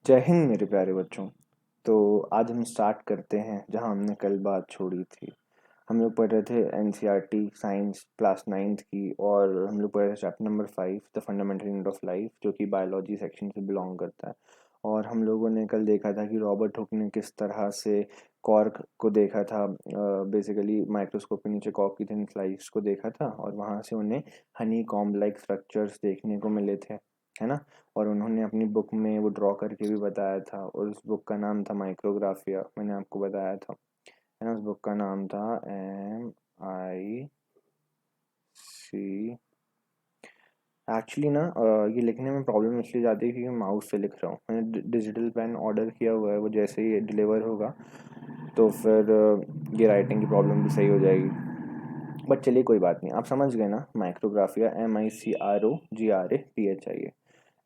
जय हिंद मेरे प्यारे बच्चों। तो आज हम स्टार्ट करते हैं जहां हमने कल बात छोड़ी थी। हम लोग पढ़ रहे थे एनसीईआरटी साइंस क्लास 9th की, और हम लोग पढ़ रहे थे chapter number 5 the fundamental unit of life, जो कि बायोलॉजी सेक्शन से बिलोंग करता है। और हम लोगों ने कल देखा था कि रॉबर्ट हुक ने किस तरह से कॉर्क को देखा था, बेसिकली माइक्रोस्कोप के नीचे कॉर्क की थिन स्लाइस को देखा था, और वहाँ से उन्हें हनी कॉम्ब लाइक स्ट्रक्चर्स देखने को मिले थे, है ना। और उन्होंने अपनी बुक में वो ड्रॉ करके भी बताया था, और उस बुक का नाम था माइक्रोग्राफिया, मैंने आपको बताया था, है ना। उस बुक का नाम था MIC। एक्चुअली ना ये लिखने में प्रॉब्लम इसलिए जाती है क्योंकि माउस से लिख रहा हूँ। मैंने डिजिटल पेन ऑर्डर किया हुआ है, वो जैसे ही डिलीवर होगा तो फिर ये राइटिंग की प्रॉब्लम भी सही हो जाएगी। बट चलिए कोई बात नहीं, आप समझ गए ना। माइक्रोग्राफिया MICROGRAPHIA,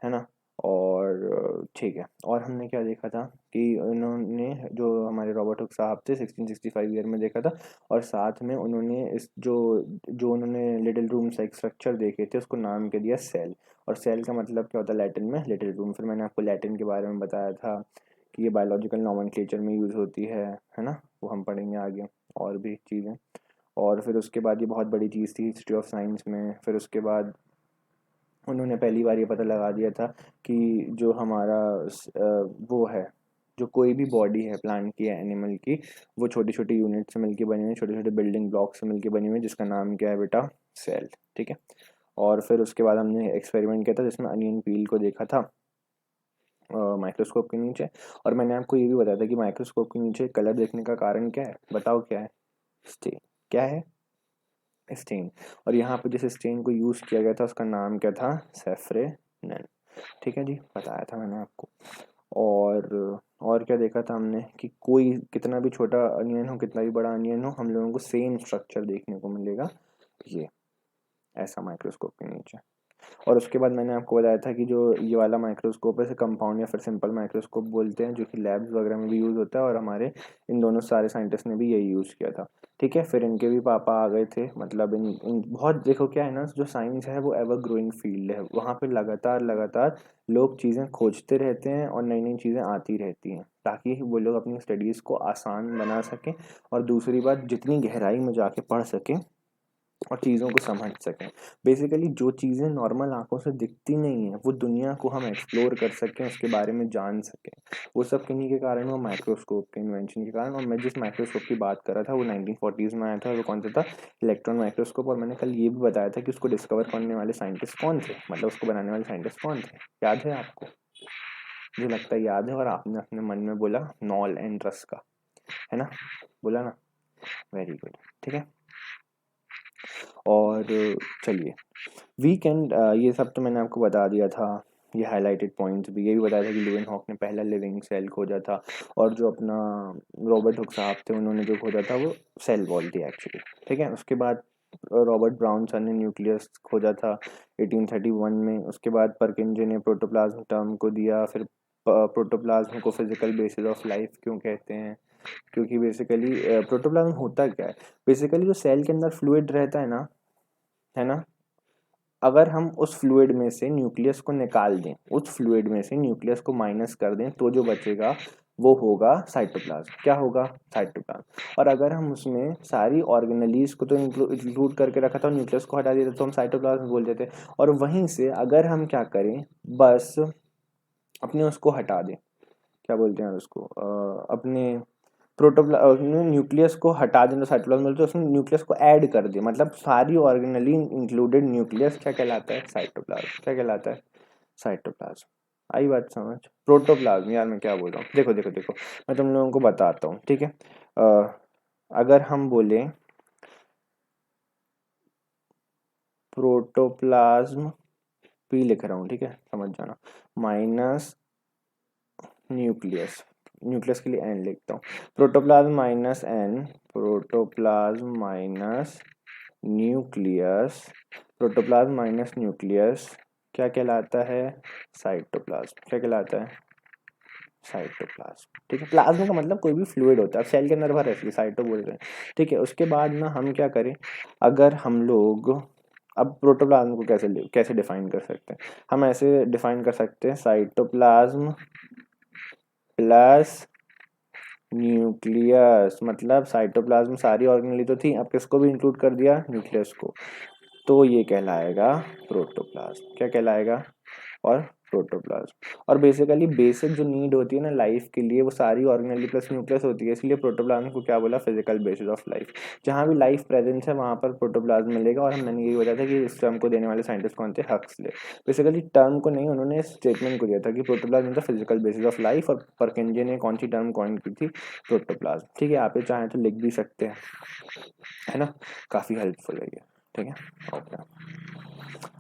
है ना। और ठीक है। और हमने क्या देखा था कि उन्होंने, जो हमारे रॉबर्ट हुक साहब थे, 1665 ईयर में देखा था। और साथ में उन्होंने इस जो जो उन्होंने लिटिल रूम से एक स्ट्रक्चर देखे थे, उसको नाम के दिया सेल। और सेल का मतलब क्या होता है लैटिन में? Little room. फिर मैंने आपको लैटिन के बारे में बताया था कि ये बायोलॉजिकल नॉमेनक्लेचर में यूज़ होती है ना। वो हम पढ़ेंगे आगे और भी चीज़ें। और फिर उसके बाद ये बहुत बड़ी चीज़ थी हिस्ट्री ऑफ साइंस में। फिर उसके बाद उन्होंने पहली बार ये पता लगा दिया था कि जो हमारा वो है, जो कोई भी बॉडी है प्लांट की या एनिमल की, वो छोटी छोटी यूनिट से मिलकर बनी हुई है, छोटे छोटे बिल्डिंग ब्लॉक से मिलकर बनी हुई है, जिसका नाम क्या है बेटा? सेल। ठीक है। और फिर उसके बाद हमने एक्सपेरिमेंट किया था जिसमें अनियन पील को देखा था माइक्रोस्कोप के नीचे। और मैंने आपको ये भी बताया था कि माइक्रोस्कोप के नीचे कलर देखने का कारण क्या है? बताओ क्या है? स्टेन। क्या है? स्टेन। और यहाँ पे जिस स्टेन को यूज़ किया गया था उसका नाम क्या था? सेफ्रेनन। ठीक है जी, बताया था मैंने आपको। और क्या देखा था हमने कि कोई कितना भी छोटा अनियन हो, कितना भी बड़ा अनियन हो, हम लोगों को सेम स्ट्रक्चर देखने को मिलेगा, ये ऐसा माइक्रोस्कोप के नीचे। और उसके बाद मैंने आपको बताया था कि जो ये वाला माइक्रोस्कोप है इसे कंपाउंड या फिर सिंपल माइक्रोस्कोप बोलते हैं, जो कि लैब्स वगैरह में भी यूज़ होता है, और हमारे इन दोनों सारे साइंटिस्ट ने भी यही यूज़ किया था। ठीक है। फिर इनके भी पापा आ गए थे, मतलब इन बहुत, देखो क्या है ना, जो साइंस है वो एवर ग्रोइंग फील्ड है, वहाँ पे लगातार लगातार लोग चीज़ें खोजते रहते हैं और नई नई चीज़ें आती रहती हैं, ताकि वो लोग अपनी स्टडीज़ को आसान बना सकें, और दूसरी बात जितनी गहराई में जाके पढ़ सकें और चीज़ों को समझ सकें। बेसिकली जो चीज़ें नॉर्मल आंखों से दिखती नहीं है, वो दुनिया को हम एक्सप्लोर कर सकें, उसके बारे में जान सकें, वो सब किन्हीं के कारण, वो माइक्रोस्कोप के इन्वेंशन के कारण। और मैं जिस माइक्रोस्कोप की बात कर रहा था वो 1940s में आया था, वो कौन सा था? Electron microscope. और मैंने कल ये भी बताया था कि उसको डिस्कवर करने वाले साइंटिस्ट कौन थे, मतलब उसको बनाने वाले साइंटिस्ट कौन थे, याद है आपको? मुझे लगता है याद है, और आपने अपने मन में बोला नॉल एंड रस्का, है ना, बोला ना? Very good. ठीक है। और चलिए, वीकेंड, ये सब तो मैंने आपको बता दिया था, ये हाईलाइटेड पॉइंट्स भी, ये भी बताया था कि लुईन हॉक ने पहला लिविंग सेल खोजा था, और जो अपना रॉबर्ट हुक साहब थे उन्होंने जो खोजा था वो सेल वॉल थी एक्चुअली। ठीक है। उसके बाद रॉबर्ट ब्राउनसन ने न्यूक्लियस खोजा था 1831 में। उसके बाद परकिंजे ने प्रोटोप्लाज्म टर्म को दिया। फिर प्रोटोप्लाज्म को फिजिकल बेसिस ऑफ लाइफ क्यों कहते हैं? क्योंकि बेसिकली प्रोटोप्लाज्म होता क्या है? बेसिकली जो सेल के अंदर फ्लूइड रहता है ना, अगर हम उस फ्लूइड में से न्यूक्लियस को निकाल दें, उस फ्लूइड में से न्यूक्लियस को माइनस कर दें, तो जो बचेगा वो होगा साइटोप्लाज्म। क्या होगा? साइटोप्लाज्म। और अगर हम उसमें सारी ऑर्गेनेलीज को तो इंक्लूड करके रखा था, न्यूक्लियस को हटा देते तो हम साइटोप्लाज्म बोल देते। और वहीं से अगर हम क्या करें, बस अपने उसको हटा दें, क्या बोलते हैं उसको, अपने प्रोटोप्लाज्म न्यूक्लियस को हटा दें तो साइटोप्लाज्म मिलता है, उसमें न्यूक्लियस को ऐड कर दे, मतलब सारी ऑर्गेनली इंक्लूडेड न्यूक्लियस क्या कहलाता है? साइटोप्लाज्म। क्या कहलाता है? साइटोप्लाज्म। आई बात समझ? प्रोटोप्लाज्म, यार मैं क्या बोल रहा हूँ, देखो देखो देखो, मैं तुम लोगों को बताता हूँ। ठीक है। अगर हम बोले प्रोटोप्लाज्म, पी लिख रहा हूँ, ठीक है, समझ जाना, माइनस न्यूक्लियस, न्यूक्लियस के लिए एन लिखता हूँ, protoplasm minus N, protoplasm minus nucleus, protoplasm minus nucleus क्या कहलाता है? साइटोप्लाज्म। क्या कहलाता है? साइटोप्लाज्म। ठीक है। प्लाज्मा का मतलब कोई भी फ्लूइड होता है, सेल के अंदर भर है इसलिए साइटो बोल रहे हैं। ठीक है। उसके बाद ना हम क्या करें, अगर हम लोग अब प्रोटोप्लाज्म को कैसे कैसे डिफाइन कर सकते हैं? हम ऐसे डिफाइन कर सकते हैं, साइटोप्लाज्म प्लस न्यूक्लियस, मतलब साइटोप्लाज्म सारी ऑर्गेनेली तो थी, अब किसको भी इंक्लूड कर दिया, न्यूक्लियस को, तो ये कहलाएगा प्रोटोप्लाज्म। क्या कहलाएगा, और प्रोटोप्लाज्म। और बेसिकली बेसिक जो नीड होती है ना लाइफ के लिए, वो सारी ऑर्गेनेली प्लस न्यूक्लियस होती है, इसलिए प्रोटोप्लाज्म को क्या बोला, फिजिकल बेसिस ऑफ लाइफ। जहाँ भी लाइफ प्रेजेंस है वहाँ पर प्रोटोप्लाज्म मिलेगा। और मैंने यही बताया था कि इस टर्म को देने वाले साइंटिस्ट कौन थे, हक्सले। बेसिकली टर्म को नहीं, उन्होंने स्टेटमेंट को दिया था कि protoplasm is the physical basis of life, और परकिंजे ने कौन सी टर्म कॉइन की थी, प्रोटोप्लाज्म। ठीक है, आप ये चाहें तो लिख भी सकते हैं, है ना, काफ़ी हेल्पफुल है ये। ठीक है, ओके,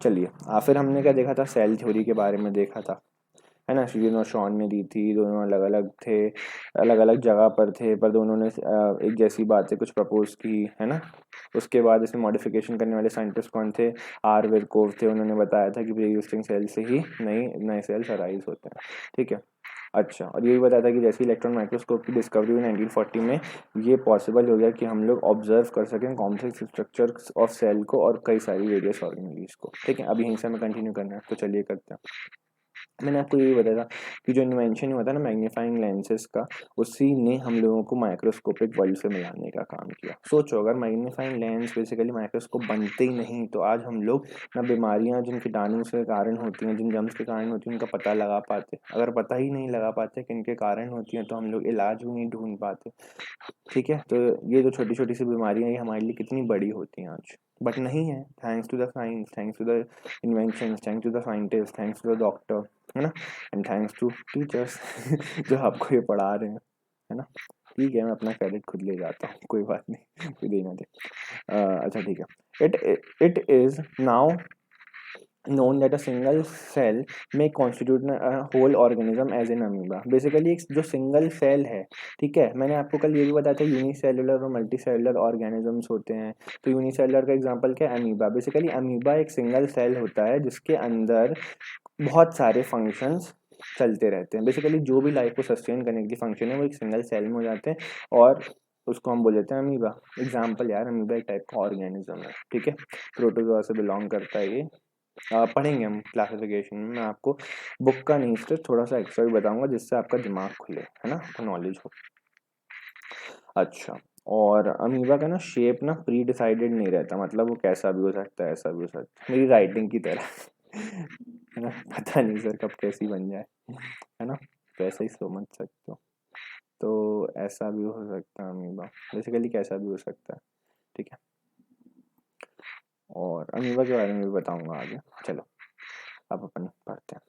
चलिए। फिर हमने क्या देखा था, सेल थ्योरी के बारे में देखा था, है ना। शीन और शॉन ने दी थी, दोनों अलग अलग थे, अलग अलग जगह पर थे, पर दोनों ने एक जैसी बातें कुछ प्रपोज की, है ना। उसके बाद इसमें मॉडिफिकेशन करने वाले साइंटिस्ट कौन थे, आर वेरकोव थे। उन्होंने बताया था कि प्री एग्जिस्टिंग सेल से ही नए सेल्स अराइज होते हैं। ठीक है, अच्छा, और ये भी बताया था कि जैसे इलेक्ट्रॉन माइक्रोस्कोप की डिस्कवरी हुई 1940 में, ये पॉसिबल हो गया कि हम लोग ऑब्जर्व कर सकें कॉम्प्लेक्स स्ट्रक्चर ऑफ सेल को और कई सारी वेरियस ऑर्गेनेलीज को। ठीक है, अभी यहीं से हमें कंटिन्यू करना है, तो चलिए करते हैं। मैंने आपको यही बताया था कि जो इन्वेंशन हुआ था ना मैग्नीफाइंग लेंसेज का, उसी ने हम लोगों को माइक्रोस्कोपिक वर्ल्ड से मिलाने का काम किया। सोचो, अगर मैग्नीफाइंग लेंस बेसिकली माइक्रोस्कोप बनते ही नहीं, तो आज हम लोग ना बीमारियां जिन कीटाणु के कारण होती हैं, जिन जम्स के कारण होती हैं, उनका पता लगा पाते। अगर पता ही नहीं लगा पाते कि इनके कारण होती हैं, तो हम लोग इलाज भी नहीं ढूंढ पाते। ठीक है, तो ये जो छोटी छोटी सी बीमारियां, ये हमारे लिए कितनी बड़ी होती हैं आज, बट नहीं है। Thanks to the science, thanks to the invention, thanks to the scientist, thanks to the doctor, है ना, एंड थैंक्स टू टीचर्स जो आपको ये पढ़ा रहे हैं, है ना। ठीक है, मैं अपना क्रेडिट खुद ले जाता हूँ, कोई बात नहीं, कोई देना दे। अच्छा ठीक है, it is now known that a single cell may constitute a whole organism as in amoeba। Basically एक जो सिंगल सेल है, ठीक है, मैंने आपको कल ये भी बताया था यूनिसेलुलर और मल्टीसेलुलर ऑर्गेनिजम्स होते हैं। तो यूनिसेलुलर का एग्जांपल क्या है, अमीबा। बेसिकली अमीबा एक सिंगल सेल होता है जिसके अंदर बहुत सारे फंक्शंस चलते रहते हैं। बेसिकली जो भी लाइफ को सस्टेन करने के लिए फंक्शन है, वो एक सिंगल सेल में हो जाते हैं, और उसको हम बोल देते हैं अमीबा। एग्जाम्पल यार, अमीबा एक टाइप का ऑर्गेनिज्म है, ठीक है, प्रोटोजोआ से बिलोंग करता है ये। पढ़ेंगे हम क्लासिफिकेशन में, मैं आपको बुक का नहीं, सिर्फ थोड़ा सा एक्स्ट्रा भी बताऊंगा जिससे आपका दिमाग खुले, है ना, तो नॉलेज हो। अच्छा, और अमीबा का ना शेप ना प्री डिसाइडेड नहीं रहता, मतलब वो कैसा भी हो सकता है, ऐसा भी हो सकता है, मेरी राइटिंग की तरह है ना, पता नहीं सर कब कैसी बन जाए, है ना, तो ऐसा ही समझ सकते हो। तो ऐसा भी हो सकता है अमीबा, बेसिकली कैसा भी हो सकता है। ठीक है, और अमीबा के बारे में भी बताऊंगा आगे। चलो, अब अपन पढ़ते हैं।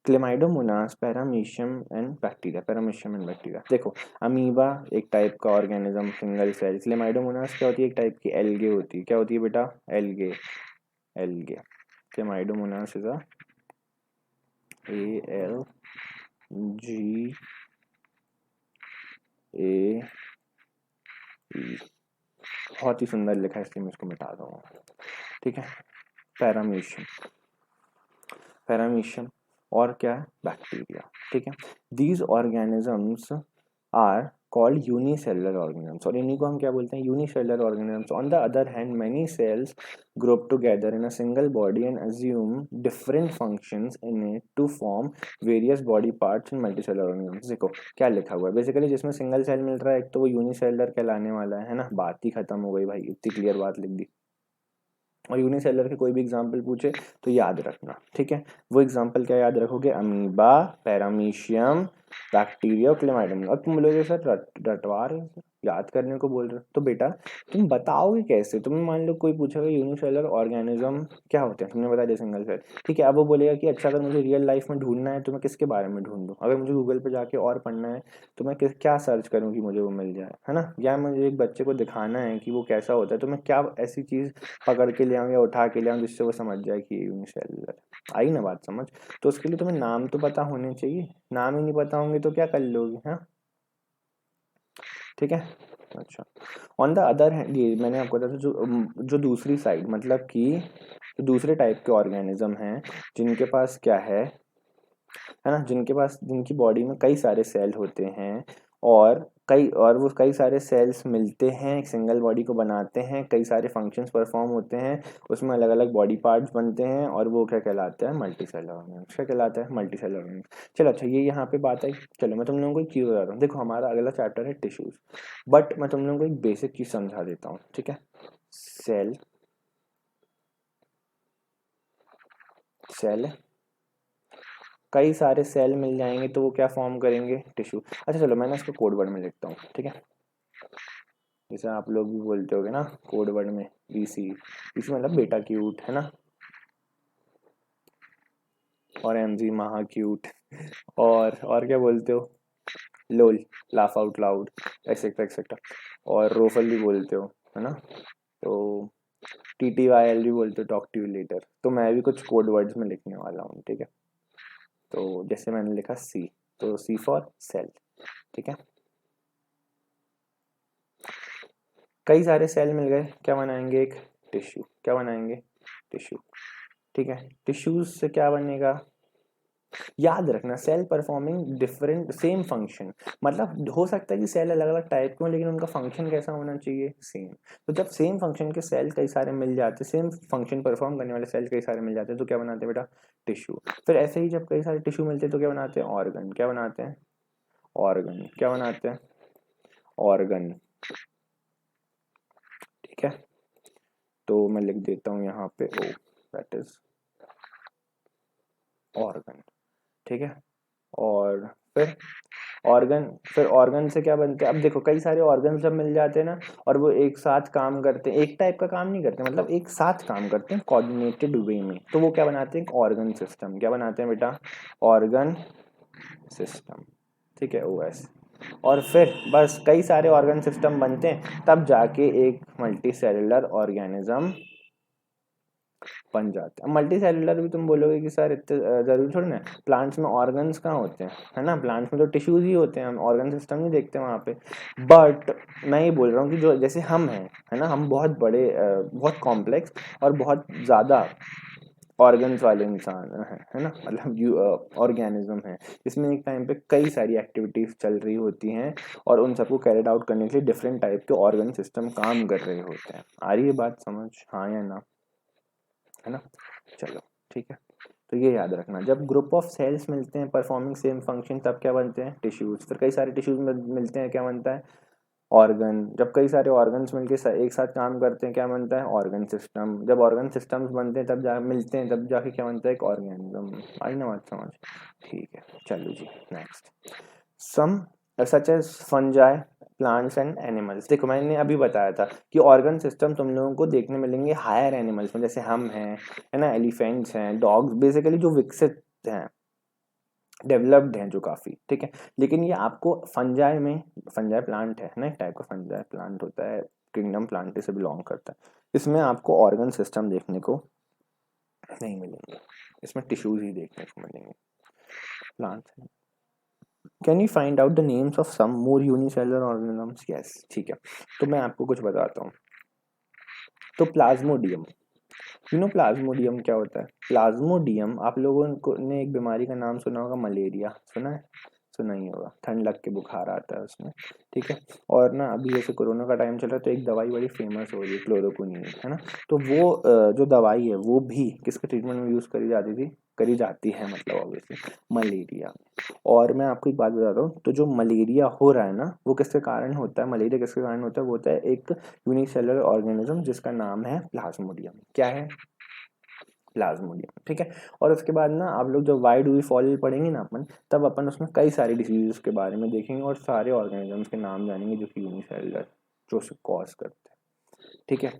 Chlamydomonas, paramecium and bacteria. Paramecium and bacteria, देखो, अमीबा एक टाइप का ऑर्गेनिज्म, सिंगल सेल। क्लेमाइडोमोनास क्या होती है, एक टाइप की एल्गे होती है। क्या होती है बेटा, algae, algae. Chlamydomonas is ALGAE। बहुत ही सुंदर लिखा है, इसलिए मैं इसको मिटा दूंगा। ठीक है, पैरामीशियम, पैरामीशियम, और क्या है, बैक्टीरिया। ठीक है, these organisms are called unicellular organisms, और इन्हीं को हम क्या बोलते हैं, unicellular organisms. On the other hand many cells group together in a single body and assume different functions in it to form various body parts in multicellular organisms. देखो क्या लिखा हुआ है, बेसिकली जिसमें सिंगल सेल मिल रहा है एक, तो वो यूनिसेलुलर कहलाने वाला है ना। बात ही खत्म हो गई भाई, इतनी क्लियर बात लिख दी। और यूनिसेलर के कोई भी एग्जाम्पल पूछे तो याद रखना, ठीक है। वो एग्जाम्पल क्या याद रखोगे, अमीबा, पैरामीशियम, बैक्टीरिया और क्लेमाइडम। और तुम बोलोगे सर रटवा रहे हो सर, याद करने को बोल रहे हो, तो बेटा तुम बताओगे कैसे। तुम्हें मान लो कोई पूछेगा यूनिसेलर ऑर्गेनिज्म क्या होते हैं, तुमने बता दिया सिंगल सेल, ठीक है। अब वो बोलेगा कि अच्छा, अगर मुझे रियल लाइफ में ढूंढना है तो मैं किसके बारे में ढूंढूं, अगर मुझे गूगल पे जाके और पढ़ना है तो मैं क्या सर्च करूं कि मुझे वो मिल जाए, है ना। या मुझे एक बच्चे को दिखाना है कि वो कैसा होता है, तो मैं क्या ऐसी चीज़ पकड़ के ले आऊँ या उठा के ले आऊँ जिससे वो समझ जाए कि ये यूनिसेलुलर। आई ना बात समझ। तो उसके लिए तुम्हें नाम तो पता होने चाहिए, नाम ही नहीं पता होंगे तो क्या कर लोगे, हाँ, ठीक है। अच्छा, ऑन द अदर हैंड, ये मैंने आपको बताया था, जो दूसरी साइड, मतलब कि दूसरे टाइप के ऑर्गेनिज्म हैं जिनके पास क्या है ना, जिनके पास, जिनकी बॉडी में कई सारे सेल होते हैं, और वो कई सारे सेल्स मिलते हैं, एक सिंगल बॉडी को बनाते हैं, कई सारे फंक्शंस परफॉर्म होते हैं, उसमें अलग अलग बॉडी पार्ट्स बनते हैं, और वो क्या कहलाता है, मल्टी सेलर ऑर्गेनिज्म। क्या कहलाता है, मल्टी सेलर ऑर्गेनिज्म। चलो अच्छा, ये यहाँ पे बात आई। चलो मैं तुम लोगों को एक चीज़ बता रहा हूँ। देखो हमारा अगला चैप्टर है टिश्यूज, बट मैं तुम लोगों को एक बेसिक चीज़ समझा देता हूँ, ठीक है। सेल सेल कई सारे सेल मिल जाएंगे तो वो क्या फॉर्म करेंगे, टिश्यू। अच्छा चलो मैं ना इसको कोड वर्ड में लिखता हूँ, ठीक है। जैसे आप लोग भी बोलते होगे ना कोड वर्ड में, बीसी। बीसी मतलब बेटा क्यूट, है ना, और एमजी महा क्यूट, और क्या बोलते हो, LOL, laugh out loud, etcetera etcetera. और रोफल भी बोलते हो, है ना। तो TTYL भी बोलते हो, टॉक टू यू लेटर। तो मैं भी कुछ कोड वर्ड्स में लिखने वाला हूँ, ठीक है। तो जैसे मैंने लिखा सी, तो सी फॉर सेल, ठीक है। कई सारे सेल मिल गए, क्या बनाएंगे, एक टिश्यू। क्या बनाएंगे, टिश्यू, ठीक है। टिश्यूज से क्या बनेगा, याद रखना, cell performing different same function. मतलब हो सकता है कि सेल अलग अलग टाइप के हों, लेकिन उनका फंक्शन कैसा होना चाहिए, सेम। तो जब सेम फंक्शन के सेल कई सारे मिल जाते, सेम फंक्शन परफॉर्म करने वाले सेल कई सारे मिल जाते हैं, तो क्या बनाते हैं बेटा, टिश्यू। फिर ऐसे ही जब कई सारे टिश्यू मिलते हैं तो क्या बनाते हैं, ऑर्गन। क्या बनाते हैं, ऑर्गन। क्या बनाते हैं, ऑर्गन, ठीक है। तो मैं लिख देता हूँ यहाँ पे ओ, दैट इज ऑर्गन, ठीक है। और फिर ऑर्गन से क्या बनते हैं, अब देखो कई सारे ऑर्गन जब मिल जाते हैं ना, और वो एक साथ काम करते हैं, एक टाइप का काम नहीं करते, मतलब एक साथ काम करते हैं कोऑर्डिनेटेड वे में, तो वो क्या बनाते हैं, ऑर्गन सिस्टम। क्या बनाते हैं बेटा, ऑर्गन सिस्टम, ठीक है, ओएस। और फिर बस कई सारे ऑर्गन सिस्टम बनते हैं, तब जाके एक मल्टी सेलुलर ऑर्गेनिज्म बन जाते हैं। मल्टी सेलुलर भी तुम बोलोगे कि सर इतने जरूरी थोड़ी ना, प्लांट्स में ऑर्गन्स कहाँ होते हैं, है ना, प्लांट्स में तो टिश्यूज ही होते हैं, हम ऑर्गन सिस्टम नहीं देखते वहाँ पे। बट मैं ये बोल रहा हूँ कि जो जैसे हम हैं, है ना, हम बहुत बड़े बहुत कॉम्प्लेक्स और बहुत ज़्यादा ऑर्गन्स वाले इंसान हैं, है ना, मतलब ऑर्गेनिज्म है, इसमें एक टाइम पे कई सारी एक्टिविटीज चल रही होती हैं, और उन सबको कैरिड आउट करने के लिए डिफरेंट टाइप के ऑर्गन सिस्टम काम कर रहे होते हैं। आ रही है बात समझ, हाँ या ना, है ना। चलो ठीक है। तो ये याद रखना, जब ग्रुप ऑफ सेल्स मिलते हैं परफॉर्मिंग सेम फंक्शन, तब क्या बनते हैं, टिश्यूज। फिर कई सारे टिश्यूज मिलते हैं, क्या बनता है, ऑर्गन। जब कई सारे ऑर्गन्स मिलकर एक साथ काम करते हैं, क्या बनता है, ऑर्गन सिस्टम। जब ऑर्गन सिस्टम्स बनते हैं, तब जा मिलते हैं, तब जाके क्या बनता है, एक ऑर्गेनिज्म। आई ना बात समझ, ठीक है। चलो जी next, some such as fungi, plants and animals. देखो मैंने अभी बताया था कि ऑर्गन सिस्टम तुम लोगों को देखने मिलेंगे हायर एनिमल्स में, जैसे हम हैं, है ना, एलिफेंट्स हैं, डॉग्स, बेसिकली जो विकसित हैं, डेवलप्ड हैं जो काफ़ी, ठीक है। लेकिन ये आपको फंजाई में, फंजाई प्लांट है ना, एक टाइप का फंजाई प्लांट होता है, किंगडम प्लांट से बिलोंग करता है, इसमें आपको ऑर्गन सिस्टम देखने को नहीं मिलेंगे, इसमें टिश्यूज ही देखने को मिलेंगे, plant. Can you find out the names of some more unicellular organisms, yes, ठीक है। तो मैं आपको कुछ बताता हूँ। तो प्लाज्मोडियम, यू नो प्लाज्मोडियम क्या होता है, प्लाज्मोडियम आप लोगों को ने एक बीमारी का नाम सुना होगा, मलेरिया, सुना है, सुना ही होगा, ठंड लग के बुखार आता है उसमें, ठीक है। और ना अभी जैसे कोरोना का टाइम चल रहा है, तो एक दवाई बड़ी फेमस हो रही है, क्लोरोक्विनीन, है ना। तो वो जो दवाई है वो भी किसके ट्रीटमेंट में यूज़ करी जाती है, मतलब ऑब्वियसली मलेरिया। और मैं आपको एक बात बताता हूँ, तो जो मलेरिया हो रहा है ना, वो किसके कारण होता है, मलेरिया किसके कारण होता है, वो होता है एक यूनिसेलुलर ऑर्गेनिज्म जिसका नाम है प्लाज्मोडियम। क्या है, प्लाज्मोडियम, ठीक है। और उसके बाद ना आप लोग जब वाइड वी फॉल पढ़ेंगे ना अपन, तब अपन उसमें कई सारी डिजीज के बारे में देखेंगे, और सारे ऑर्गेनिजम्स के नाम जानेंगे जो कि यूनिसेलुलर जो कॉज करते हैं, ठीक है।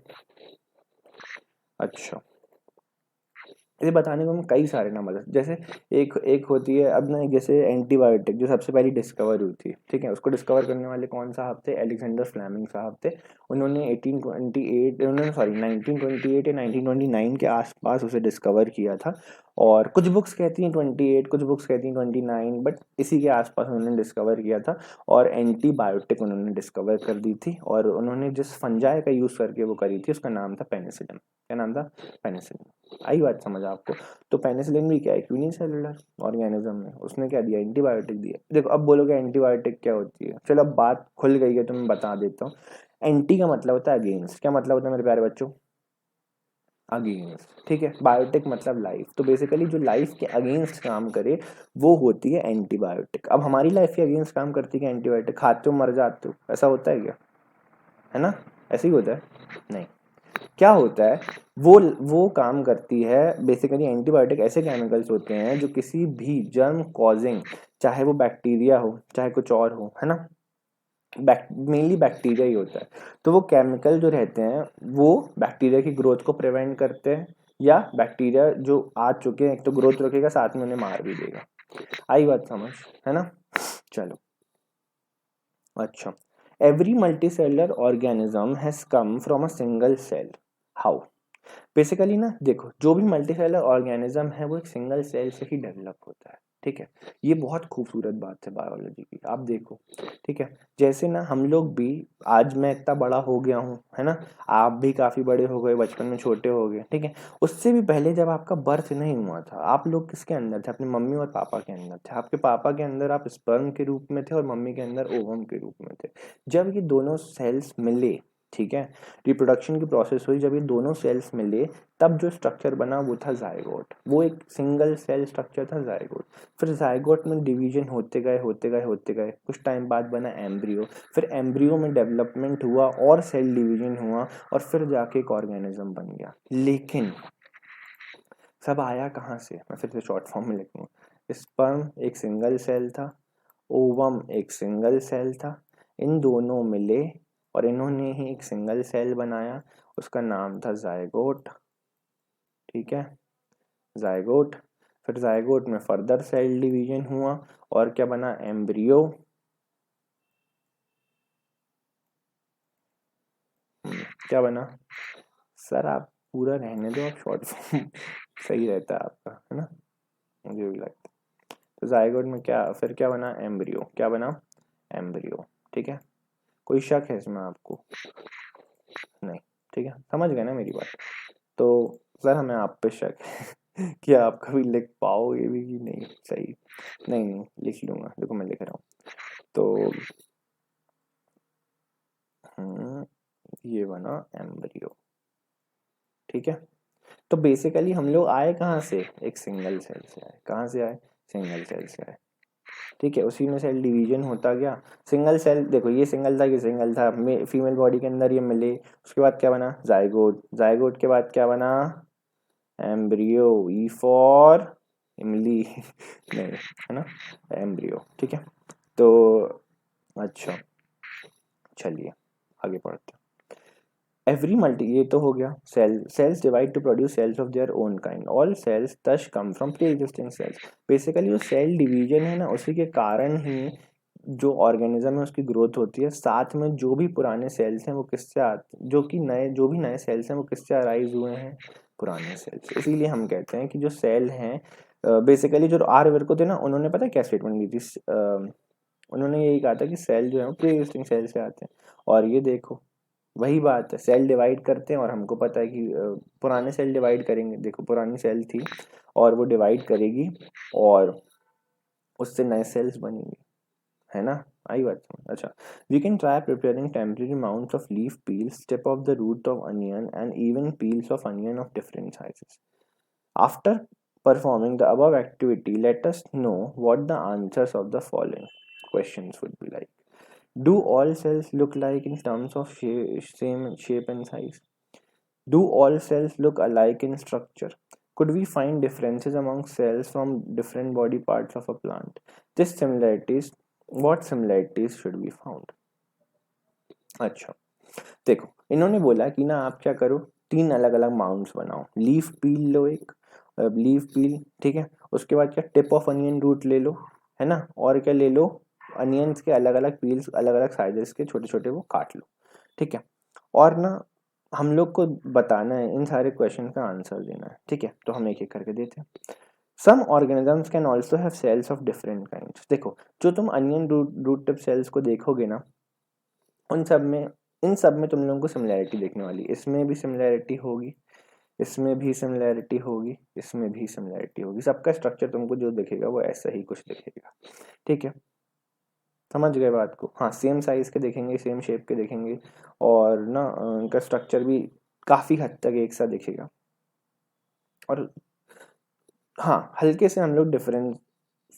अच्छा, ये बताने को हम कई सारे नाम बता, जैसे एक एक होती है अब ना, जैसे एंटीबायोटिक जो सबसे पहली डिस्कवर हुई थी, ठीक है, उसको डिस्कवर करने वाले कौन साहब थे, अलेक्जेंडर फ्लेमिंग साहब थे। उन्होंने 1828 उन्होंने सॉरी 1928 या 1929 के आसपास उसे डिस्कवर किया था। और कुछ बुक्स कहती हैं 28, कुछ बुक्स कहती हैं 29, बट इसी के आसपास उन्होंने डिस्कवर किया था। और एंटीबायोटिक उन्होंने डिस्कवर कर दी थी, और उन्होंने जिस फंजाई का यूज़ करके वो करी थी उसका नाम था पेनिसिलिन। क्या नाम था? पेनिसिलिन। आई बात समझ आपको? तो पेनिसिलिन भी क्या है, यूनिसेलुलर ऑर्गेनिज्म है, उसने क्या दिया, एंटीबायोटिक दिया। देखो अब बोलोगे एंटीबायोटिक क्या होती है, चलो अब बात खुल गई है तो मैं बता देता हूँ। एंटी का मतलब होता है अगेंस्ट। क्या मतलब होता है मेरे प्यारे बच्चों? अगेंस्ट। ठीक है, बायोटिक मतलब लाइफ। तो बेसिकली जो लाइफ के अगेंस्ट काम करे वो होती है एंटीबायोटिक। अब हमारी लाइफ के अगेंस्ट काम करती है एंटीबायोटिक, खाते हो मर जाते हो, ऐसा होता है क्या? है ना? ऐसे ही होता है? नहीं। क्या होता है, वो काम करती है बेसिकली। एंटीबायोटिक ऐसे केमिकल्स होते हैं जो किसी भी जर्म कॉजिंग, चाहे वो बैक्टीरिया हो चाहे कुछ और हो, है ना, मेनली बैक्टीरिया ही होता है। तो वो केमिकल जो रहते हैं वो बैक्टीरिया की ग्रोथ को प्रिवेंट करते हैं, या बैक्टीरिया जो आ चुके हैं एक तो ग्रोथ रोकेगा, साथ में उन्हें मार भी देगा। आई बात समझ? है ना? चलो अच्छा, every multicellular organism has come from a single cell. How? Basically ना देखो, जो भी मल्टीसेलर ऑर्गेनिज्म है वो एक सिंगल सेल से ही डेवलप होता है। ठीक है, ये बहुत खूबसूरत बात है बायोलॉजी की। आप देखो, ठीक है, जैसे ना हम लोग भी, आज मैं इतना बड़ा हो गया हूँ, है ना, आप भी काफी बड़े हो गए, बचपन में छोटे हो गए, ठीक है। उससे भी पहले जब आपका बर्थ नहीं हुआ था, आप लोग किसके अंदर थे? अपने मम्मी और पापा के अंदर थे। आपके पापा के अंदर आप स्पर्म के रूप में थे और मम्मी के अंदर ओवम के रूप में थे। जब ये दोनों सेल्स मिले, ठीक है, रिप्रोडक्शन की प्रोसेस हुई, जब ये दोनों सेल्स मिले तब जो स्ट्रक्चर बना वो था जायगोट। वो एक सिंगल सेल स्ट्रक्चर था जायगोट। फिर जायगोट में डिवीजन होते गए होते गए होते गए, कुछ टाइम बाद बना एम्ब्रियो। फिर एम्ब्रियो में डेवलपमेंट हुआ और सेल डिवीजन हुआ, और फिर जाके एक ऑर्गेनिज्म बन गया। लेकिन सब आया कहाँ से? मैं फिर से शॉर्ट फॉर्म में लिखूँ। स्पर्म एक सिंगल सेल था, ओवम एक सिंगल सेल था, इन दोनों मिले और इन्होंने ही एक सिंगल सेल बनाया, उसका नाम था जायगोट। ठीक है, जायगोट। फिर जायगोट में फर्दर सेल डिवीजन हुआ और क्या बना? एम्ब्रियो। क्या बना? सर आप पूरा रहने दो, आप शॉर्ट फॉर्म सही रहता है आपका, है ना, मुझे भी लगता है। तो जायगोट में क्या, फिर क्या बना? एम्ब्रियो। क्या बना? एम्ब्रियो। ठीक है, कोई शक है इसमें आपको? नहीं। ठीक है, समझ गए ना मेरी बात? तो सर हमें आप पे शक है कि आप कभी लिख पाओगे भी कि नहीं सही? नहीं नहीं, लिख लूंगा, देखो मैं लिख रहा हूँ। तो ये बना एम्ब्रियो। ठीक है, तो बेसिकली हम लोग आए कहाँ से? एक सिंगल सेल से आए। कहाँ से आए? सिंगल सेल से आए। ठीक है, उसी में सेल डिवीजन होता गया। सिंगल सेल, देखो ये सिंगल था, ये सिंगल था, फीमेल बॉडी के अंदर ये मिले, उसके बाद क्या बना? जायगोट। जायगोट के बाद क्या बना? एम्ब्रियो। ई फॉर इमली नहीं, है ना, एम्ब्रियो। ठीक है, तो अच्छा, चलिए आगे बढ़ते हैं। एवरी मल्टी, ये तो हो गया cell. Cells divide to produce cells of their own kind, all cells that come from pre existing cells. Basically जो सेल डिवीजन है ना, उसी के कारण ही जो ऑर्गेनिज्म है उसकी ग्रोथ होती है। साथ में जो भी पुराने सेल्स हैं वो किससे आते, जो कि नए, जो भी नए सेल्स हैं वो किससे अराइज हुए हैं? पुराने सेल्स। इसीलिए हम कहते हैं कि जो सेल हैं, बेसिकली जो आर्यवर्को थे ना, उन्होंने पता है क्या स्टेटमेंट दी थी? उन्होंने यही कहा था कि सेल जो है वो प्री एग्जिस्टिंग सेल से आते हैं। और ये देखो, वही बात है, सेल डिवाइड करते हैं और हमको पता है कि पुराने सेल डिवाइड करेंगे। देखो पुरानी सेल थी और वो डिवाइड करेगी और उससे नए सेल्स बनेंगे, है ना। आई बात समझ? अच्छा, we can try preparing temporary mounts of leaf peels, tip of the root of onion and even peels of onion of different sizes. After performing the above activity, let us know what the answers of the following questions would be like. Do all cells look alike in terms of same shape and size? Do all cells look alike in structure? Could we find differences among cells from different body parts of a plant? This similarities, what similarities should be found? अच्छा, देखो इन्होंने बोला कि ना आप क्या करो, तीन अलग अलग माउंट्स बनाओ। लीफ पील लो एक, लीफ पील, ठीक है, उसके बाद क्या, टिप ऑफ अनियन रूट ले लो, है ना, और क्या ले लो, अनियंस के अलग अलग पील्स, अलग अलग साइजेस के छोटे छोटे वो काट लो। ठीक है, और ना हम लोग को बताना है, इन सारे क्वेश्चन का आंसर देना है। ठीक है, तो हम एक एक करके देते हैं। Some organisms can also have cells of different kinds. देखो जो तुम अनियन रूट टिप सेल्स को देखोगे ना, उन सब में इन सब में तुम लोगों को सिमिलैरिटी देखने वाली, इसमें भी सिमिलैरिटी होगी, इसमें भी सिमिलैरिटी होगी, इसमें भी सिमिलैरिटी होगी। सबका स्ट्रक्चर तुमको जो दिखेगा वो ऐसा ही कुछ दिखेगा, ठीक है, समझ गए बात को। हाँ सेम साइज के देखेंगे, सेम शेप के देखेंगे, और ना उनका स्ट्रक्चर भी काफ़ी हद तक एक सा दिखेगा। और हाँ हल्के से हम लोग डिफरेंस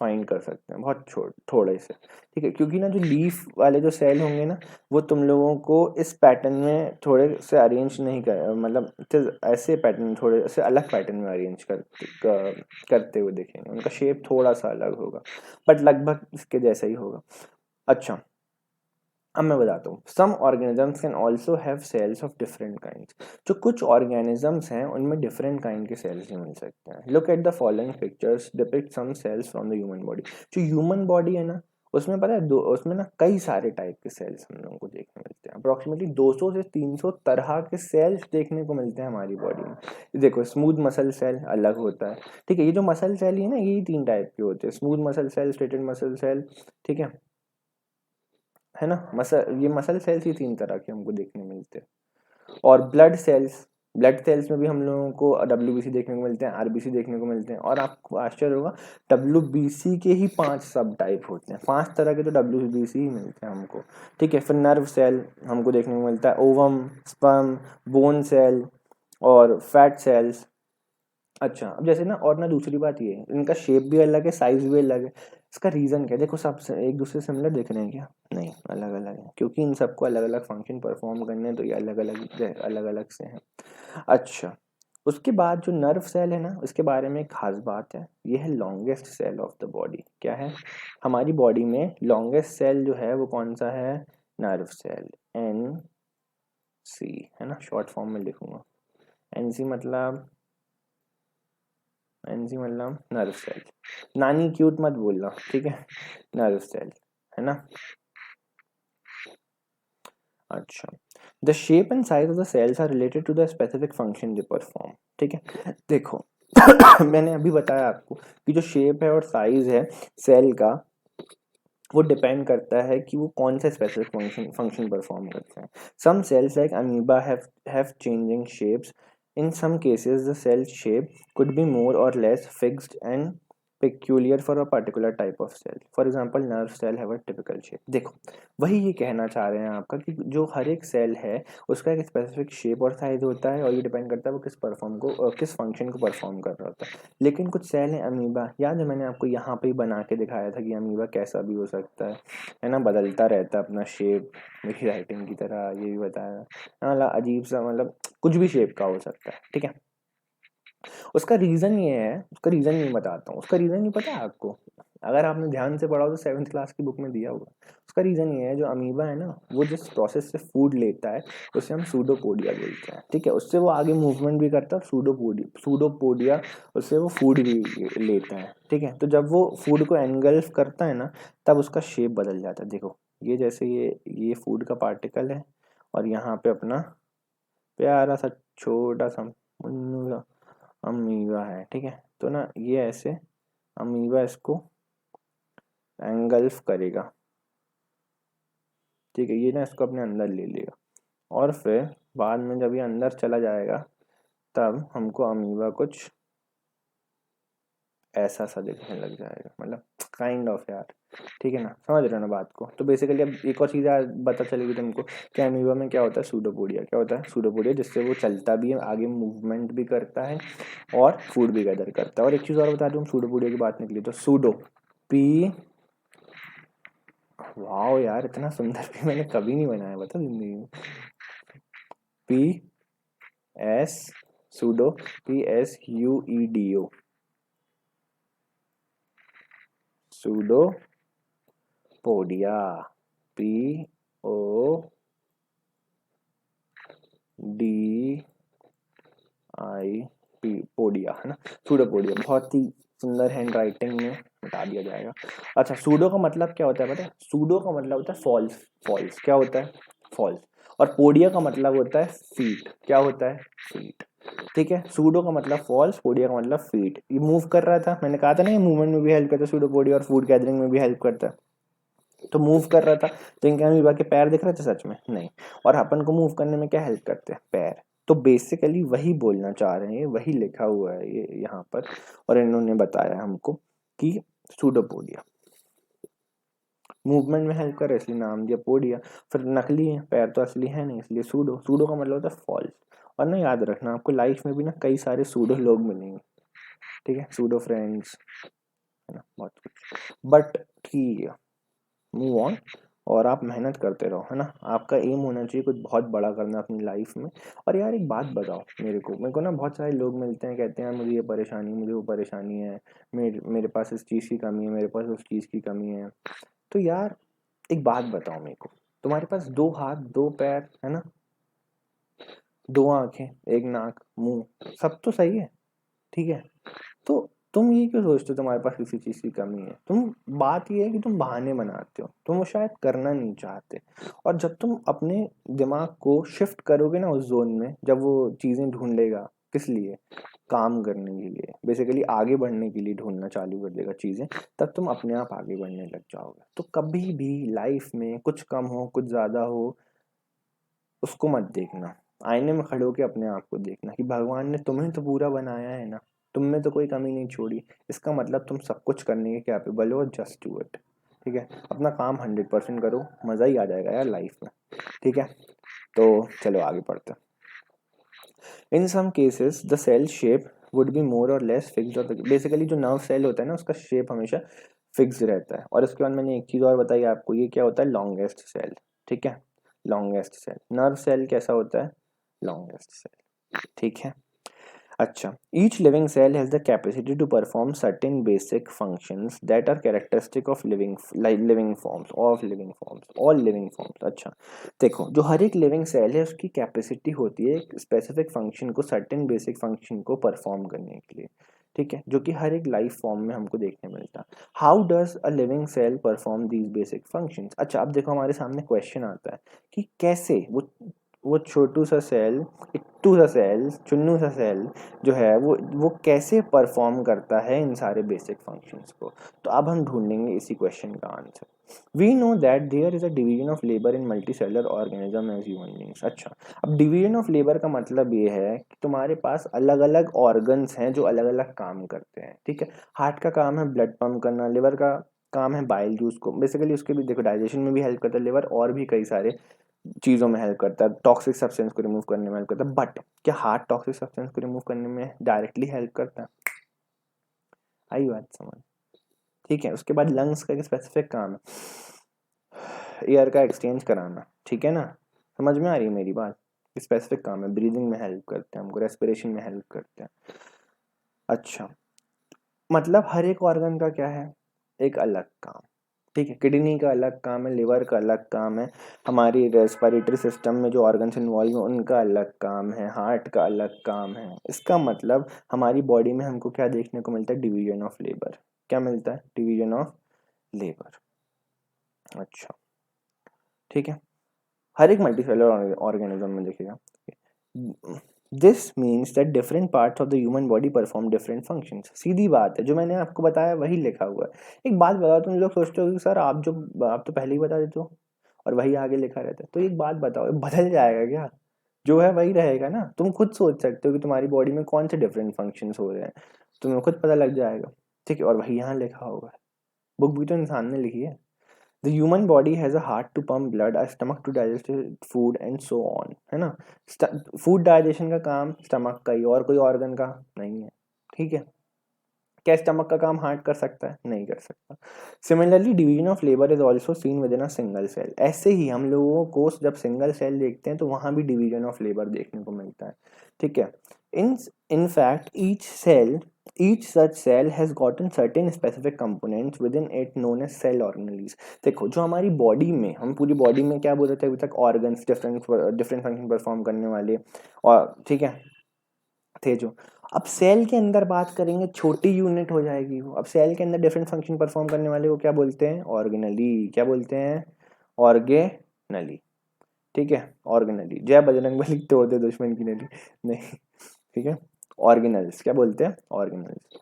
फाइंड कर सकते हैं, बहुत थोड़े से, ठीक है, क्योंकि ना जो लीफ वाले जो सेल होंगे ना, वो तुम लोगों को इस पैटर्न में थोड़े से अरेंज नहीं कर, मतलब ऐसे पैटर्न, थोड़े से अलग पैटर्न में अरेंज करते हुए देखेंगे। उनका शेप थोड़ा सा अलग होगा, बट लगभग इसके जैसा ही होगा। अच्छा अब मैं बताता हूँ, some organisms can also have cells of different kinds. जो कुछ ऑर्गेनिजम्स हैं उनमें डिफरेंट काइंड के सेल्स भी मिल सकते हैं। Look at the following pictures depict some cells from the human body. जो ह्यूमन बॉडी है ना, उसमें पता है उसमें ना कई सारे टाइप के सेल्स हम लोगों को देखने मिलते हैं। अप्रोक्सीमेटली 200 से 300 तरह के सेल्स देखने को मिलते हैं हमारी बॉडी में। देखो स्मूथ मसल सेल अलग होता है, ठीक है, ये जो मसल सेल है ना, यही 3 टाइप के होते हैं, smooth muscle cell, striated muscle cell, ठीक है ना। ये मसल सेल्स ही 3 तरह के हमको देखने मिलते हैं। और ब्लड सेल्स में भी हम लोगों को WBC देखने को मिलते हैं, RBC देखने को मिलते हैं। और आपको आश्चर्य होगा, WBC के ही 5 सब टाइप होते हैं, 5 तरह के तो WBC ही मिलते हैं हमको, ठीक है। फिर नर्व सेल हमको देखने को मिलता है, ओवम, स्पर्म, बोन सेल और फैट सेल्स। अच्छा अब जैसे ना, और ना दूसरी बात ये है, इनका शेप भी अलग है, साइज भी अलग है। इसका रीज़न क्या है? देखो सब एक दूसरे से सिमिलर दिख रहे हैं क्या? नहीं, अलग अलग है, क्योंकि इन सबको अलग अलग फंक्शन परफॉर्म करने हैं, तो ये अलग अलग से हैं। अच्छा उसके बाद जो नर्व सेल है ना, उसके बारे में एक खास बात है, ये है longest cell of the body. क्या है? हमारी बॉडी में लॉन्गेस्ट सेल जो है वो कौन सा है? नर्व सेल, NC, है ना, शॉर्ट फॉर्म में लिखूंगा। NC मतलब नर्व सेल। नानी क्यूट मत बोलना, ठीक है, नर्व सेल, है ना। अच्छा the shape and size of the cells are related to the specific function they perform, ठीक है। देखो मैंने अभी बताया आपको कि जो शेप है और साइज है सेल का, वो डिपेंड करता है कि वो कौन सा स्पेसिफिक फंक्शन परफॉर्म करते हैं। Some cells like amoeba have changing shapes. In some cases, the cell shape could be more or less fixed and peculiar for a particular type of cell. For example, nerve cell have a typical shape. देखो वही ये कहना चाह रहे हैं आपका कि जो हर एक सेल है उसका एक स्पेसिफिक शेप और साइज होता है, और ये डिपेंड करता है वो किस फंक्शन को परफॉर्म कर रहा होता है। लेकिन कुछ सेल है अमीबा, याद है मैंने आपको यहाँ पे ही बना के दिखाया था कि अमीबा कैसा भी हो सकता है ना, बदलता रहता है अपना शेप, मेरी राइटिंग की तरह ये भी बताया, मतलब अजीब सा, मतलब कुछ भी शेप का हो सकता है, ठीक है। उसका रीज़न ये है, उसका रीज़न नहीं बताता हूँ, उसका रीज़न नहीं पता है आपको? अगर आपने ध्यान से पढ़ा हो तो 7th क्लास की बुक में दिया होगा। उसका रीज़न ये है, जो अमीबा है ना, वो जिस प्रोसेस से फूड लेता है उसे हम सूडोपोडिया बोलते हैं, ठीक है। उससे वो आगे मूवमेंट भी करता है, सूडोपोडिया उससे वो फूड भी लेता है, ठीक है। तो जब वो फूड को एनगल्फ करता है ना, तब उसका शेप बदल जाता है। देखो ये जैसे ये फूड का पार्टिकल है, और यहाँ पे अपना प्यारा सा छोटा सा मुन्नू सा अमीबा है, ठीक है। तो ना ये ऐसे अमीबा इसको एंगल्फ करेगा, ठीक है, ये ना इसको अपने अंदर ले लेगा, और फिर बाद में जब ये अंदर चला जाएगा तब हमको अमीबा कुछ ऐसा सा दिखने लग जाएगा, मतलब काइंड ऑफ यार, ठीक है ना, समझ रहे हो ना बात को। तो बेसिकली अब एक और चीज़ पता चलेगी तुमको कि अमीबा में क्या होता है, सूडोपोडिया। क्या होता है? सूडोपोडिया, जिससे वो चलता भी है, आगे मूवमेंट भी करता है और फूड भी गैदर करता है। और एक चीज़ और बता दूँ, सूडोपोडिया की बात निकली तो सूडो पी, वाह यार इतना सुंदर भी मैंने कभी नहीं बनाया, बता जिंदगी में। PS pseudo, PSUEDO, pseudopodia, PODIP, podia, है ना, सूडोपोडिया। बहुत ही सुंदर हैंड राइटिंग में बता दिया जाएगा। अच्छा सूडो का मतलब क्या होता है पता है? सूडो का मतलब होता है फॉल्स। फॉल्स क्या होता है? फॉल्स। और पोडिया का मतलब होता है फीट। क्या होता है? फीट। ठीक है, सूडो का मतलब फॉल्स, पोडिया का मतलब फीट। ये मूव कर रहा था, मैंने कहा था ना ये मूवमेंट में भी हेल्प करता है सूडोपोडिया, और फूड गैदरिंग में भी हेल्प करता है। तो मूव कर रहा था, तो इनके अमीबा के पैर दिख रहे थे सच में? नहीं। और अपन को मूव करने में क्या हेल्प करते हैं? पैर। तो बेसिकली वही बोलना चाह रहे हैं, वही लिखा हुआ है ये यहाँ पर, और इन्होंने बताया हमको कि सूडोपोडिया मूवमेंट में हेल्प करे इसलिए नाम दिया पोडिया। फिर नकली है, पैर तो असली है नहीं, इसलिए सूडो। सूडो का मतलब होता है फॉल्स। और ना याद रखना, आपको लाइफ में भी ना कई सारे सूडो लोग मिलेंगे, ठीक है, सूडो फ्रेंड्स, है ना, बहुत कुछ। बट ठीक है, मूव ऑन, और आप मेहनत करते रहो, है ना। आपका एम होना चाहिए कुछ बहुत बड़ा करना अपनी लाइफ में। और यार एक बात बताओ, मेरे को ना बहुत सारे लोग मिलते हैं, कहते हैं यार मुझे ये परेशानी, मुझे वो परेशानी है, मेरे पास इस चीज़ की कमी है, मेरे पास उस चीज़ की कमी है। तो यार एक बात बताओ मेरे को, तुम्हारे पास दो हाथ, दो पैर, है ना, दो आंखें, एक नाक, मुंह, सब तो सही है, ठीक है। तो तुम ये क्यों सोचते हो तुम्हारे पास किसी चीज की कमी है? बात ये है कि तुम बहाने बनाते हो, तुम वो शायद करना नहीं चाहते। और जब तुम अपने दिमाग को शिफ्ट करोगे ना उस जोन में, जब वो चीजें ढूंढेगा, किस लिए? काम करने के लिए, बेसिकली आगे बढ़ने के लिए ढूंढना चालू कर देगा चीजें, तब तुम अपने आप आगे बढ़ने लग जाओगे। तो कभी भी लाइफ में कुछ कम हो कुछ ज्यादा हो, उसको मत देखना। आईने में खड़े होके अपने आप को देखना कि भगवान ने तुम्हें तो पूरा बनाया है ना, तुम में तो कोई कमी नहीं छोड़ी। इसका मतलब तुम सब कुछ करने के कैपेबल हो, जस्ट डू इट। ठीक है, अपना काम 100% करो, मजा ही आ जाएगा यार लाइफ में। ठीक है, तो चलो आगे पढ़ते हैं। In some cases the cell shape would be more और लेस फिक्स्ड, और बेसिकली जो नर्व सेल होता है ना उसका शेप हमेशा फिक्स रहता है। और इसके बाद मैंने एक चीज़ और बताई आपको, ये क्या होता है? Longest cell. ठीक है, लॉन्गेस्ट सेल। नर्व सेल कैसा होता है? Longest cell. ठीक है, अच्छा, each living cell has the capacity to perform certain basic functions that are characteristic of living forms, all living forms। अच्छा, देखो जो हर एक लिविंग सेल है उसकी कैपेसिटी होती है एक स्पेसिफिक फंक्शन को, सर्टेन बेसिक फंक्शन को परफॉर्म करने के लिए। ठीक है, जो कि हर एक लाइफ फॉर्म में हमको देखने मिलता है। How does a living cell perform these basic functions? अच्छा, अब देखो हमारे सामने क्वेश्चन आता है कि कैसे वो छोटू सा सेल, इट्टू सा सेल, चुन्नू सा सेल जो है वो कैसे परफॉर्म करता है इन सारे बेसिक फंक्शंस को। तो अब हम ढूंढेंगे इसी क्वेश्चन का answer. We know that there is a division of labour in multicellular organism as human beings. अच्छा, अब डिवीजन ऑफ लेबर का मतलब ये है कि तुम्हारे पास अलग अलग ऑर्गन्स हैं जो अलग अलग काम करते हैं। ठीक है, हार्ट का काम है ब्लड पंप करना, लिवर का काम है बाइल जूस को, बेसिकली उसके भी देखो डाइजेशन में भी हेल्प करता है लिवर, और भी कई सारे चीज़ों में हेल्प करता है, टॉक्सिक सब्सटेंस को रिमूव करने में हेल्प करता है। बट क्या हार्ट टॉक्सिक सब्सटेंस को रिमूव करने में डायरेक्टली हेल्प करता है? आई बात समझ? ठीक है, उसके बाद लंग्स का एक स्पेसिफिक काम है एयर का एक्सचेंज कराना। ठीक है ना, समझ में आ रही है मेरी बात? स्पेसिफिक काम है, ब्रीदिंग में हेल्प करते हैं हमको, रेस्पिरेशन में हेल्प करते हैं। अच्छा, मतलब हर एक ऑर्गन का क्या है? एक अलग काम। ठीक है, किडनी का अलग काम है, लिवर का अलग काम है, हमारी रेस्पिरेटरी सिस्टम में जो ऑर्गन्स इन्वॉल्व हैं उनका अलग काम है, हार्ट का अलग काम है। इसका मतलब हमारी बॉडी में हमको क्या देखने को मिलता है? Division of labour. क्या मिलता है? Division of labour. अच्छा, ठीक है, हर एक मल्टीसेलुलर ऑर्गेनिज्म में देखिएगा, this means that different parts of the human body perform different functions. सीधी बात है, जो मैंने आपको बताया वही लिखा हुआ है। एक बात बताओ, तुम लोग सोचते हो कि सर आप तो पहले ही बता देते हो और वही आगे लिखा रहता है, तो एक बात बताओ, बदल जाएगा क्या? जो है वही रहेगा ना। तुम खुद सोच सकते हो कि तुम्हारी बॉडी में कौन से डिफरेंट फंक्शंस हो रहे हैं, तुम्हें खुद पता लग जाएगा। ठीक है, और वही यहाँ लिखा होगा। बुक भी तो इंसान ने लिखी है। The human body has a heart to pump blood, a stomach to digest food and so on, है ना। फूड डाइजेशन का काम स्टमक का ही, और कोई ऑर्गन का नहीं है। ठीक है, क्या स्टमक का काम हार्ट कर सकता है? नहीं कर सकता। Similarly division of labour is also seen within a single cell. ऐसे ही हम लोगों को जब सिंगल सेल देखते हैं तो वहां भी डिवीजन ऑफ लेबर देखने को मिलता है। ठीक है, in in fact each such cell has gotten certain specific components within it known as cell organelles। देखो जो हमारी बॉडी में, हम पूरी बॉडी में क्या बोल रहे थे अभी तक? Organs, different different function perform करने वाले, और ठीक है थे जो। अब सेल के अंदर बात करेंगे, छोटी यूनिट हो जाएगी वो। अब सेल के अंदर डिफरेंट फंक्शन परफॉर्म करने वाले को क्या बोलते हैं? ऑर्गेनली। क्या बोलते हैं? ऑर्गेनली। ठीक है, ऑर्गेनली। जय बजरंग बली, तोड़ दे दुश्मन की नली। नहीं, ठीक है, ऑर्गेनल्स क्या बोलते हैं, ऑर्गेनल्स,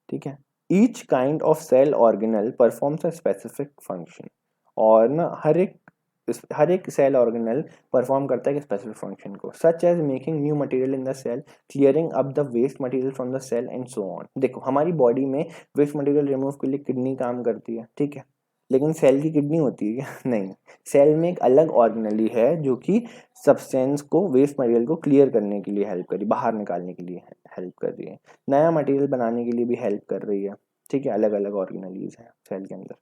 ठीक है। Each kind of cell organelle performs a specific function, और ना हर एक सेल ऑर्गेनल परफॉर्म करता है एक स्पेसिफिक फंक्शन को, such as making new material in the cell, clearing up the waste material from the cell and so on. देखो हमारी body में वेस्ट मटेरियल रिमूव के लिए किडनी काम करती है, ठीक है, लेकिन सेल की किडनी होती है क्या? नहीं, सेल में एक अलग ऑर्गेनली है जो कि सब्सटेंस को, वेस्ट मटेरियल को क्लियर करने के लिए हेल्प कर रही है, बाहर निकालने के लिए हेल्प कर रही है, नया मटेरियल बनाने के लिए भी हेल्प कर रही है, ठीक है। अलग अलग ऑर्गेनलीज हैं सेल के अंदर,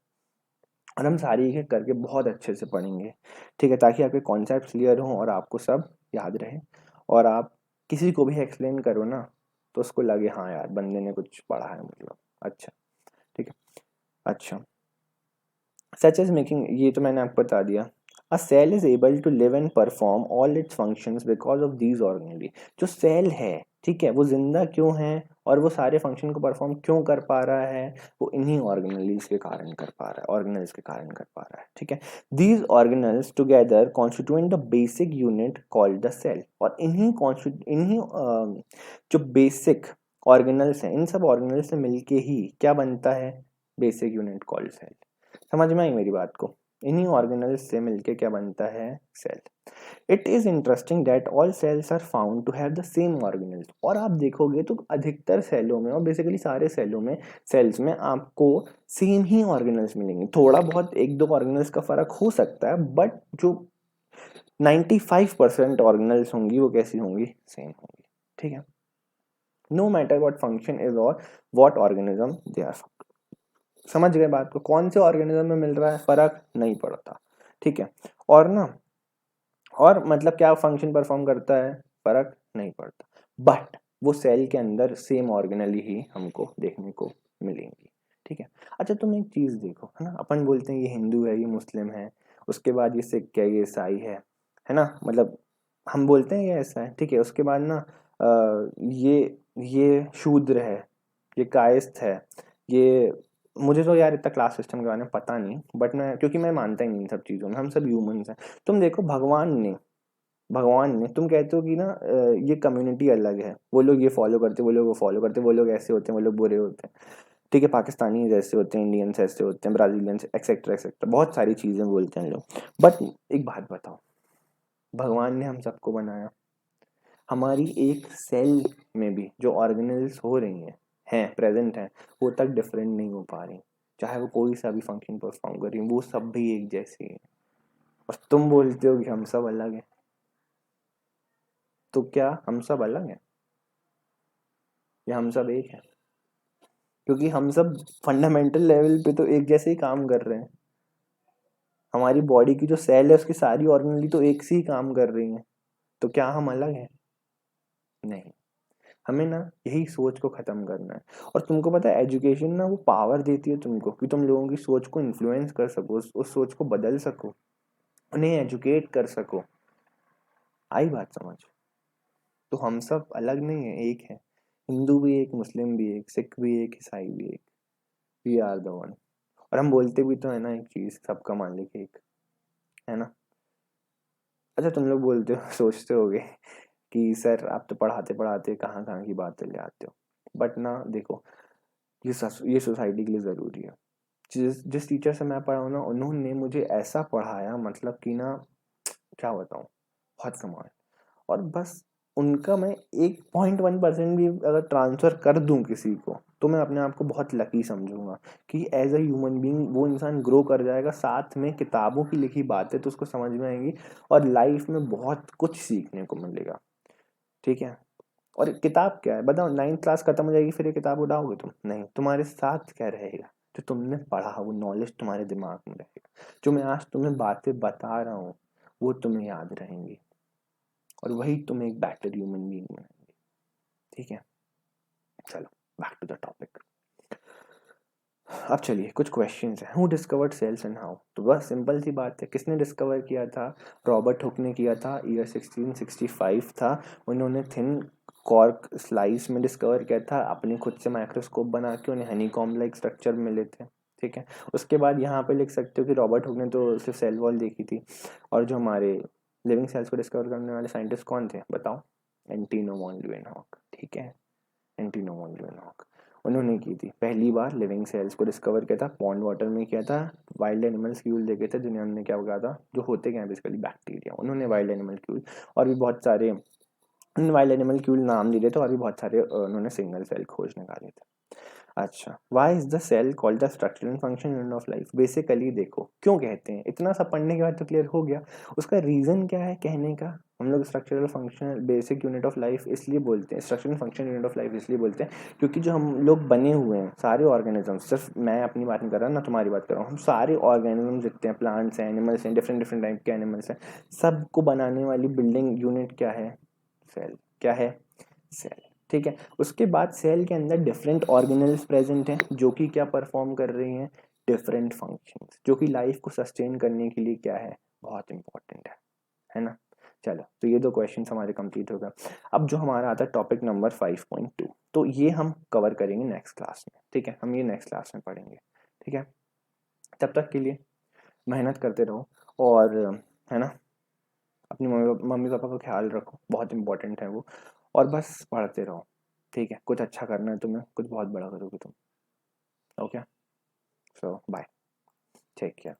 और हम सारी एक एक करके बहुत अच्छे से पढ़ेंगे, ठीक है, ताकि आपके कॉन्सेप्ट क्लियर हों और आपको सब याद रहे, और आप किसी को भी एक्सप्लेन करो ना तो उसको लगे हाँ यार बंदे ने कुछ पढ़ा है, मतलब अच्छा, ठीक है। अच्छा, सच एज मेकिंग, ये तो मैंने आपको बता दिया। A cell is able to live and perform all its functions because of these organelles. जो सेल है, ठीक है, वो जिंदा क्यों है और वो सारे फंक्शन को परफॉर्म क्यों कर पा रहा है, वो इन्हीं ऑर्गेनलीज के कारण कर पा रहा है, ऑर्गेनल्स के कारण कर पा रहा है, ठीक है। These organelles together constituent the basic unit called the cell, और इन्हीं जो बेसिक ऑर्गेनल्स हैं, इन सब ऑर्गेनल्स से मिलके ही क्या बनता है, बेसिक यूनिट कॉल्ड सेल। समझ में आई मेरी बात को, इन्हीं ऑर्गेनल्स से मिलके क्या बनता है, cell. It is interesting that all cells are found to have the same organelles, और आप देखोगे तो अधिकतर सेलों में और बेसिकली सारे सेलों में, सेल्स में आपको सेम ही ऑर्गेनल्स मिलेंगे, थोड़ा बहुत एक दो ऑर्गेनल्स का फर्क हो सकता है, बट जो 95% ऑर्गेनल्स होंगी वो कैसी होंगी, सेम होंगी, ठीक है। No matter what function is और व्हाट ऑर्गेनिज्म दे आर। समझ गए बात को, कौन से ऑर्गेनिज्म में मिल रहा है, फर्क नहीं पड़ता, ठीक है। और ना, और मतलब क्या फंक्शन परफॉर्म करता है, फर्क नहीं पड़ता, बट वो सेल के अंदर सेम ऑर्गेनली ही हमको देखने को मिलेंगी, ठीक है। अच्छा तुम एक चीज देखो, है ना, अपन बोलते हैं ये हिंदू है, ये मुस्लिम है, उसके बाद ये सिख है, ये ईसाई है ना, मतलब हम बोलते हैं ये ऐसा है, ठीक है। उसके बाद ना ये शूद्र है, ये कायस्थ है, ये, मुझे तो यार इतना क्लास सिस्टम के बारे में पता नहीं, बट मैं, क्योंकि मैं मानता ही नहीं इन सब चीज़ों में, हम सब ह्यूमंस हैं। तुम देखो भगवान ने तुम कहते हो कि ना ये कम्युनिटी अलग है, वो लोग ये फॉलो करते, वो लोग वो फॉलो करते, वो लोग ऐसे होते हैं, वो लोग बुरे होते हैं, ठीक है, पाकिस्तानी ऐसे होते हैं, इंडियंस ऐसे होते हैं, ब्राजीलियंस एक्सेट्रा एक्सेट्रा, बहुत सारी चीज़ें बोलते हैं लोग। बट एक बात बताओ, भगवान ने हम सबको बनाया, हमारी एक सेल में भी जो ऑर्गेनल्स हो रही हैं प्रेजेंट हैं, वो तक डिफरेंट नहीं हो पा रही, चाहे वो कोई सा भी फंक्शन परफॉर्म कर रही हैं, वो सब भी एक जैसी है, और तुम बोलते हो कि हम सब अलग हैं। तो क्या हम सब अलग हैं या हम सब एक हैं? क्योंकि हम सब फंडामेंटल लेवल पे तो एक जैसे ही काम कर रहे हैं, हमारी बॉडी की जो सेल है उसकी सारी ऑर्गेनली तो एक से ही काम कर रही हैं, तो क्या हम अलग हैं? नहीं। हमें ना यही सोच को खत्म करना है, और तुमको पता है एजुकेशन ना वो पावर देती है तुमको कि तुम लोगों की सोच को इन्फ्लुएंस कर सको, उस सोच को बदल सको, उन्हें एजुकेट कर सको। आई बात समझ? तो हम सब अलग नहीं है, एक है, हिंदू भी एक, मुस्लिम भी एक, सिख भी एक, ईसाई भी एक, वी आर द वन। और हम बोलते भी तो है ना एक चीज, सबका मालिक एक, है ना। अच्छा तुम लोग बोलते हो सोचते होगे कि सर आप तो पढ़ाते पढ़ाते कहाँ कहाँ की बातें ले आते हो, बट ना देखो, ये सोसाइटी के लिए ज़रूरी है। जिस जिस टीचर से मैं पढ़ा हूँ ना, उन्होंने मुझे ऐसा पढ़ाया, मतलब कि ना क्या बताऊँ, बहुत कमाल। और बस उनका मैं 1.1% भी अगर ट्रांसफ़र कर दूँ किसी को, तो मैं अपने आप को बहुत लकी समझूंगा कि एज अ ह्यूमन बीइंग वो इंसान ग्रो कर जाएगा, साथ में किताबों की लिखी बातें तो उसको समझ में आएंगी, और लाइफ में बहुत कुछ सीखने को मिलेगा, ठीक है। और किताब क्या है बताओ, 9th क्लास खत्म हो जाएगी फिर ये किताब उठाओगे तुम, नहीं, तुम्हारे साथ क्या रहेगा, जो तुमने पढ़ा वो नॉलेज तुम्हारे दिमाग में रहेगा, जो मैं आज तुम्हें बातें बता रहा हूँ वो तुम्हें याद रहेंगी, और वही तुम्हें एक बेटर ह्यूमन बीइंग बनाएंगे, ठीक है। चलो बैक टू द टॉपिक। अब चलिए कुछ क्वेश्चंस हैं। Who discovered cells and how? तो बस सिंपल सी बात है, किसने डिस्कवर किया था, रॉबर्ट हुक ने किया था, ईयर 1665 था। उन्होंने थिन कॉर्क स्लाइस में डिस्कवर किया था, अपनी खुद से माइक्रोस्कोप बना के, उन्हें हनीकॉम्ब लाइक स्ट्रक्चर मिले थे, ठीक है। उसके बाद यहाँ पे लिख सकते हो कि रॉबर्ट हुक ने तो सिर्फ सेल वॉल देखी थी, और जो हमारे लिविंग सेल्स को डिस्कवर करने वाले साइंटिस्ट कौन थे बताओ, एंटीनो वॉन ल्यूवेनहॉक, ठीक है, एंटीनो लियोनॉक उन्होंने की थी पहली बार। लिविंग सेल्स को डिस्कवर किया था, पॉन्ड वाटर में किया था। वाइल्ड एनिमल्स क्यूल देखे थे जिन्हें उन्होंने क्या कहा था, जो होते क्या है बेसिकली बैक्टीरिया, उन्होंने वाइल्ड एनिमल क्यूल और भी बहुत सारे वाइल्ड एनिमल क्यूल नाम दिए थे, और भी बहुत सारे उन्होंने सिंगल सेल खोज निकाले थे। अच्छा, why is the cell called the structure and function unit of life. Basically देखो क्यों कहते हैं, इतना सब पढ़ने के बाद तो क्लियर हो गया। उसका रीजन क्या है कहने का, हम लोग structural functional basic unit of life इसलिए बोलते हैं, structural function unit of life इसलिए बोलते हैं क्योंकि जो हम लोग बने हुए हैं सारे ऑर्गेनिज्म, सिर्फ मैं अपनी बात नहीं कर रहा ना, तुम्हारी बात कर रहा हूँ, हम सारे ऑर्गेनिज्म जितने हैं, प्लांट्स हैं, एनिमल्स हैं, डिफरेंट डिफरेंट टाइप के एनिमल्स हैं, सबको बनाने वाली बिल्डिंग यूनिट क्या है, सेल। क्या है, सेल। ठीक है, उसके बाद सेल के अंदर डिफरेंट ऑर्गेनल्स प्रेजेंट हैं जो कि क्या परफॉर्म कर रही हैं, डिफरेंट फंक्शंस, जो कि लाइफ को सस्टेन करने के लिए क्या है, बहुत इंपॉर्टेंट है ना। चलो, तो ये दो क्वेश्चन हमारे कंप्लीट हो गए। अब जो हमारा आता है टॉपिक नंबर 5.2, तो ये हम कवर करेंगे नेक्स्ट क्लास में। ठीक है, हम ये नेक्स्ट क्लास में पढ़ेंगे। ठीक है, तब तक के लिए मेहनत करते रहो, और है ना, अपनी मम्मी पापा का ख्याल रखो, बहुत इंपॉर्टेंट है वो, और बस पढ़ते रहो। ठीक है, कुछ अच्छा करना है तुम्हें, कुछ बहुत बड़ा करोगे तुम। ओके, सो बाय, टेक केयर।